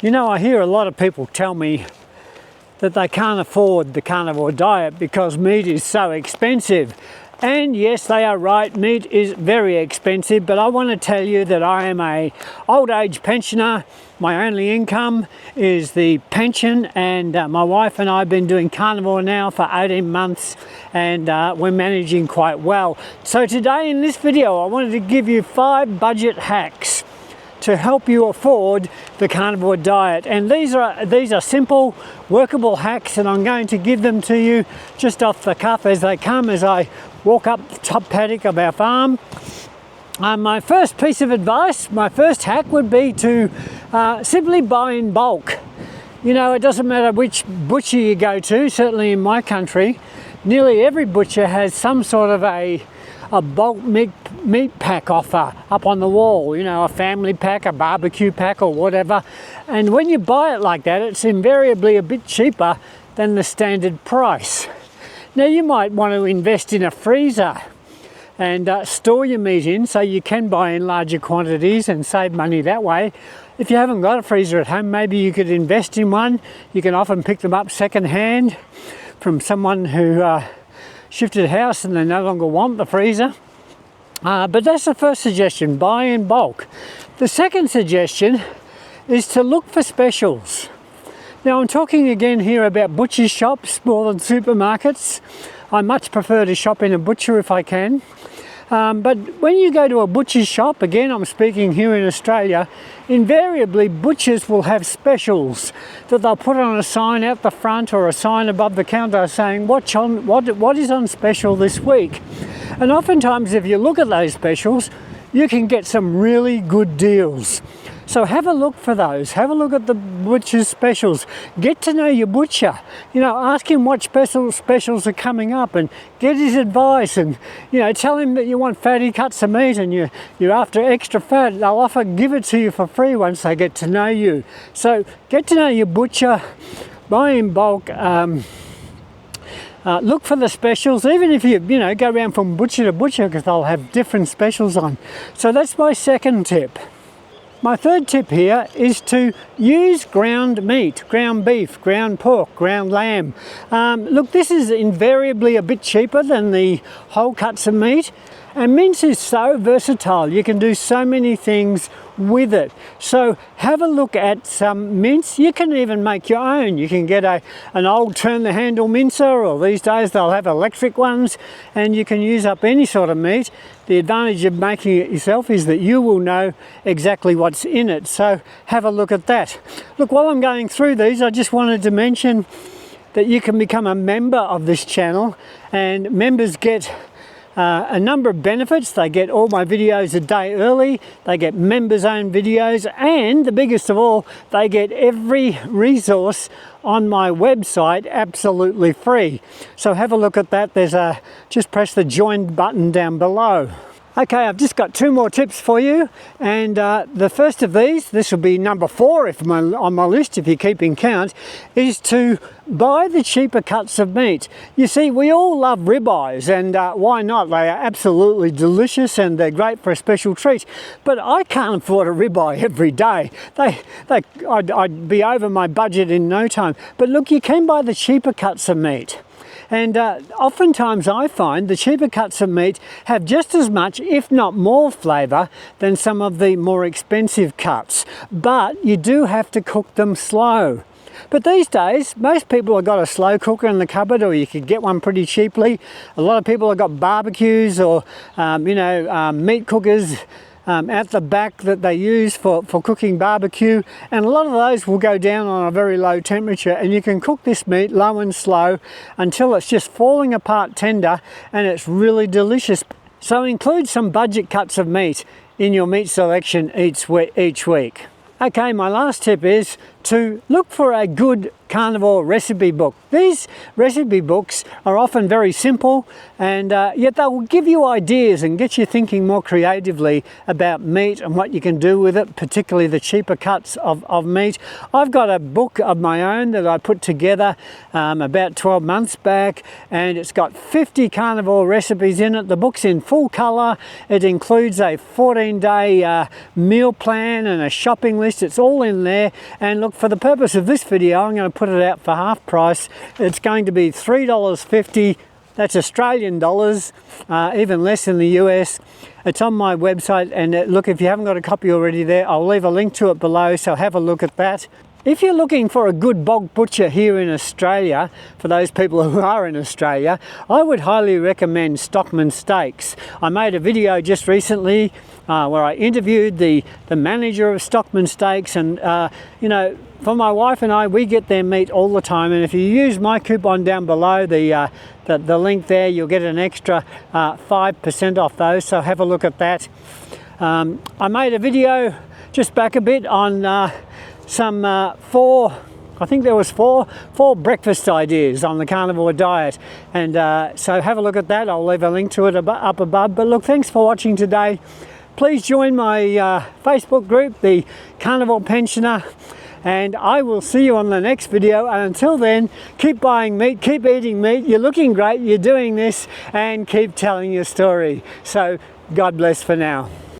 You know, I hear a lot of people tell me that they can't afford the carnivore diet because meat is so expensive. And yes, they are right, meat is very expensive, but I want to tell you that I am an old age pensioner. My only income is the pension, and my wife and I have been doing carnivore now for 18 months, and we're managing quite well. So today in this video, I wanted to give you 5 budget hacks to help you afford the carnivore diet, and these are simple workable hacks, and I'm going to give them to you just off the cuff as they come as I walk up the top paddock of our farm. My first piece of advice, my first hack would be to simply buy in bulk. You know, it doesn't matter which butcher you go to, certainly in my country, nearly every butcher has some sort of a bulk meat pack offer up on the wall, you know, a family pack, a barbecue pack or whatever. And when you buy it like that, it's invariably a bit cheaper than the standard price. Now you might want to invest in a freezer and store your meat in so you can buy in larger quantities and save money that way. If you haven't got a freezer at home, maybe you could invest in one. You can often pick them up second hand from someone who shifted house and they no longer want the freezer. But that's the first suggestion, buy in bulk. The second suggestion is to look for specials. Now I'm talking again here about butcher shops more than supermarkets. I much prefer to shop in a butcher if I can. But when you go to a butcher's shop, again I'm speaking here in Australia, invariably butchers will have specials that they'll put on a sign out the front or a sign above the counter saying what is on special this week. And oftentimes if you look at those specials, you can get some really good deals. So have a look for those, have a look at the butcher's specials, get to know your butcher, you know, ask him what specials are coming up and get his advice, and you know, tell him that you want fatty cuts of meat and you're after extra fat. They'll often give it to you for free once they get to know you. So get to know your butcher, buy in bulk, look for the specials, even if you know, go around from butcher to butcher because they'll have different specials on. So that's my second tip. My third tip here is to use ground meat, ground beef, ground pork, ground lamb. Look, this is invariably a bit cheaper than the whole cuts of meat, and mince is so versatile. You can do so many things with it. So have a look at some mince. You can even make your own. You can get an old turn the handle mincer, or these days they'll have electric ones, and you can use up any sort of meat. The advantage of making it yourself is that you will know exactly what's in it. So have a look at that. Look, while I'm going through these, I just wanted to mention that you can become a member of this channel, and members get a number of benefits. They get all my videos a day early, they get members own videos, and the biggest of all, they get every resource on my website absolutely free. So have a look at that. There's just press the join button down below. Okay, I've just got 2 more tips for you, and the first of these, this will be number 4 on my list if you're keeping count, is to buy the cheaper cuts of meat. You see, we all love ribeyes, and why not? They are absolutely delicious and they're great for a special treat, but I can't afford a ribeye every day. I'd be over my budget in no time. But look, you can buy the cheaper cuts of meat. And oftentimes I find the cheaper cuts of meat have just as much, if not more, flavour than some of the more expensive cuts. But you do have to cook them slow. But these days, most people have got a slow cooker in the cupboard, or you could get one pretty cheaply. A lot of people have got barbecues or, meat cookers at the back that they use for cooking barbecue, and a lot of those will go down on a very low temperature, and you can cook this meat low and slow until it's just falling apart tender, and it's really delicious. So include some budget cuts of meat in your meat selection each week. Okay, my last tip is to look for a good Carnivore recipe book. These recipe books are often very simple, and yet they will give you ideas and get you thinking more creatively about meat and what you can do with it, particularly the cheaper cuts of meat. I've got a book of my own that I put together about 12 months back, and it's got 50 carnivore recipes in it. The book's in full colour. It includes a 14-day meal plan and a shopping list. It's all in there. And look, for the purpose of this video, I'm going to put it out for half price. It's going to be $3.50. That's Australian dollars, even less in the US. It's on my website, and look, if you haven't got a copy already there, I'll leave a link to it below, so have a look at that. If you're looking for a good bog butcher here in Australia, for those people who are in Australia, I would highly recommend Stockman Steaks. I made a video just recently where I interviewed the manager of Stockman Steaks, and you know, for my wife and I, we get their meat all the time, and if you use my coupon down below, the link there, you'll get an extra 5% off those, so have a look at that. I made a video just back a bit on some four breakfast ideas on the carnivore diet, and so have a look at that. I'll leave a link to it up above. But look, thanks for watching today. Please join my Facebook group, the Carnivore Pensioner, and I will see you on the next video. And until then, keep buying meat, keep eating meat. You're looking great, you're doing this, and keep telling your story. So God bless for now.